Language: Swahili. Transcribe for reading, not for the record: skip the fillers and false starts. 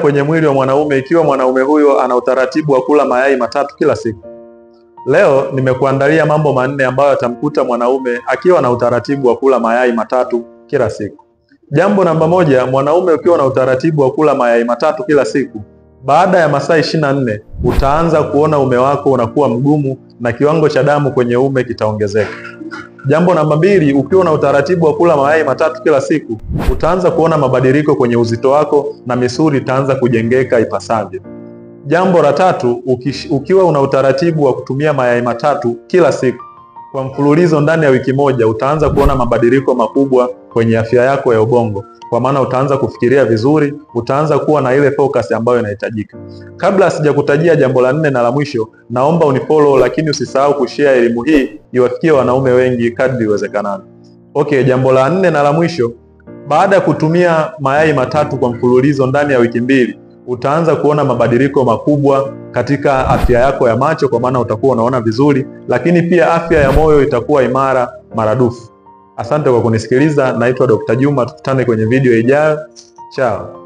kwenye mwili wa mwanaume ikiwa mwanaume huyo ana utaratibu wa kula mayai matatu kila siku. Leo nimekuandalia mambo manne ambayo yatamkuta mwanaume akiwa na utaratibu wa kula mayai matatu kila siku. Jambo namba moja, mwanaume ukiwa na utaratibu wa kula mayai matatu kila siku, baada ya masaa 24 utaanza kuona ume wako unakuwa mgumu na kiwango cha damu kwenye ume kitaongezeka. Jambo namba mbili, ukiwa na utaratibu wa kula mayai matatu kila siku, utaanza kuona mabadiliko kwenye uzito wako na misuli itaanza kujengeka ipasavyo. Jambo la tatu, ukiwa una utaratibu wa kutumia mayai matatu kila siku kwa mfululizo ndani ya wiki moja, utaanza kuona mabadiliko makubwa kwenye afya yako ya ubongo, kwa maana utaanza kufikiria vizuri, utaanza kuwa na ile focus ambayo inahitajika. Kabla sijakutajia jambo la 4 na la mwisho, naomba unifollow, lakini usisahau kushare elimu hii iwafikie wanaume wengi kadri iwezekanavyo. Okay, jambo la 4 na la mwisho, baada ya kutumia mayai matatu kwa mfululizo ndani ya wiki 2, utaanza kuona mabadiliko makubwa katika afya yako ya macho, kwa maana utakuwa unaona vizuri, lakini pia afya ya moyo itakuwa imara maradufu. Asante kwa kunisikiliza. Naitwa Dr. Juma, tukutane kwenye video ijayo. Chao.